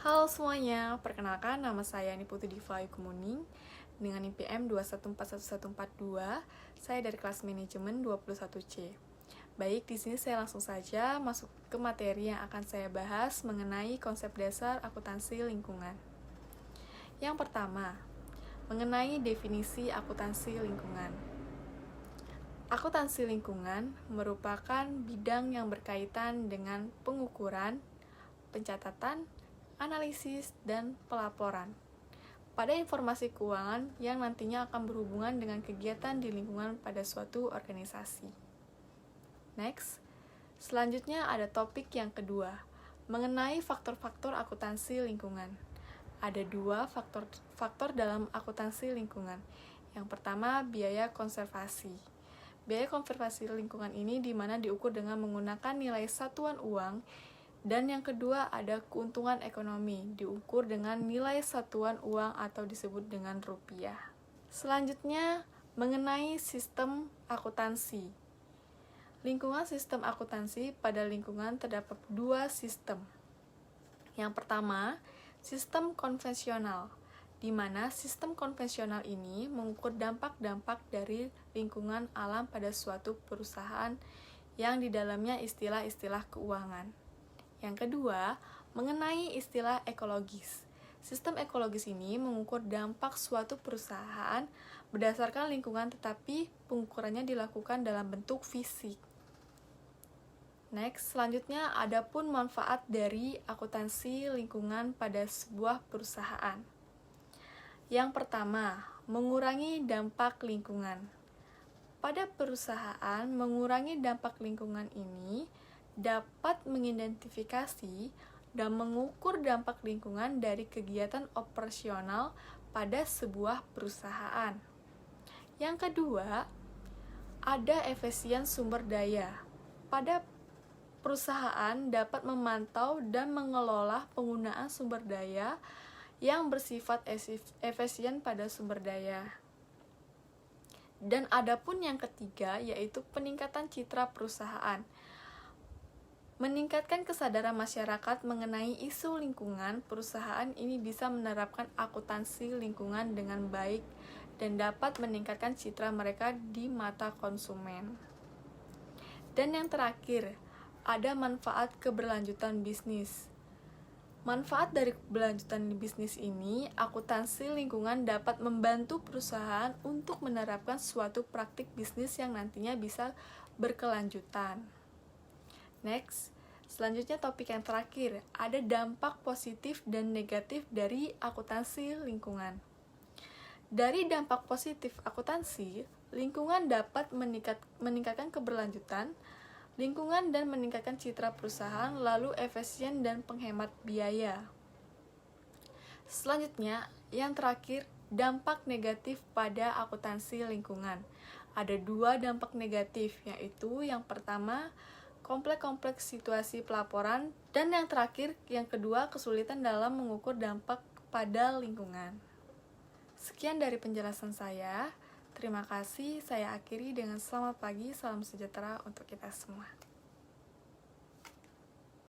Halo semuanya, perkenalkan nama saya Niputu Diva Ayukumuni dengan NIM 2141142. Saya dari kelas manajemen 21C. Baik, di sini saya langsung saja masuk ke materi yang akan saya bahas mengenai konsep dasar akuntansi lingkungan. Yang pertama, mengenai definisi akuntansi lingkungan. Akuntansi lingkungan merupakan bidang yang berkaitan dengan pengukuran, pencatatan, analisis, dan pelaporan pada informasi keuangan yang nantinya akan berhubungan dengan kegiatan di lingkungan pada suatu organisasi. Next, selanjutnya ada topik yang kedua, mengenai faktor-faktor akuntansi lingkungan. Ada dua faktor dalam akuntansi lingkungan. Yang pertama, biaya konservasi. Biaya konservasi lingkungan ini di mana diukur dengan menggunakan nilai satuan uang. Dan yang kedua ada keuntungan ekonomi, diukur dengan nilai satuan uang atau disebut dengan rupiah. Selanjutnya, mengenai sistem akuntansi. Lingkungan sistem akuntansi pada lingkungan terdapat dua sistem. Yang pertama, sistem konvensional, di mana sistem konvensional ini mengukur dampak-dampak dari lingkungan alam pada suatu perusahaan yang di dalamnya istilah-istilah keuangan. Yang kedua, mengenai istilah ekologis. Sistem ekologis ini mengukur dampak suatu perusahaan berdasarkan lingkungan tetapi pengukurannya dilakukan dalam bentuk fisik. Next, selanjutnya adapun manfaat dari akuntansi lingkungan pada sebuah perusahaan. Yang pertama, mengurangi dampak lingkungan. Pada perusahaan, mengurangi dampak lingkungan ini dapat mengidentifikasi dan mengukur dampak lingkungan dari kegiatan operasional pada sebuah perusahaan. Yang kedua, ada efisien sumber daya. Pada perusahaan dapat memantau dan mengelola penggunaan sumber daya yang bersifat efisien pada sumber daya. Dan adapun yang ketiga yaitu peningkatan citra perusahaan. Meningkatkan kesadaran masyarakat mengenai isu lingkungan, perusahaan ini bisa menerapkan akuntansi lingkungan dengan baik dan dapat meningkatkan citra mereka di mata konsumen. Dan yang terakhir, ada manfaat keberlanjutan bisnis. Manfaat dari keberlanjutan bisnis ini, akuntansi lingkungan dapat membantu perusahaan untuk menerapkan suatu praktik bisnis yang nantinya bisa berkelanjutan. Next, selanjutnya topik yang terakhir, ada dampak positif dan negatif dari akuntansi lingkungan. Dari dampak positif akuntansi, lingkungan dapat meningkatkan keberlanjutan lingkungan dan meningkatkan citra perusahaan, lalu efisien dan penghemat biaya. Selanjutnya, yang terakhir, dampak negatif pada akuntansi lingkungan. Ada dua dampak negatif, yaitu yang pertama, kompleks situasi pelaporan, dan yang terakhir, yang kedua, kesulitan dalam mengukur dampak pada lingkungan. Sekian dari penjelasan saya. Terima kasih, saya akhiri dengan selamat pagi, salam sejahtera untuk kita semua.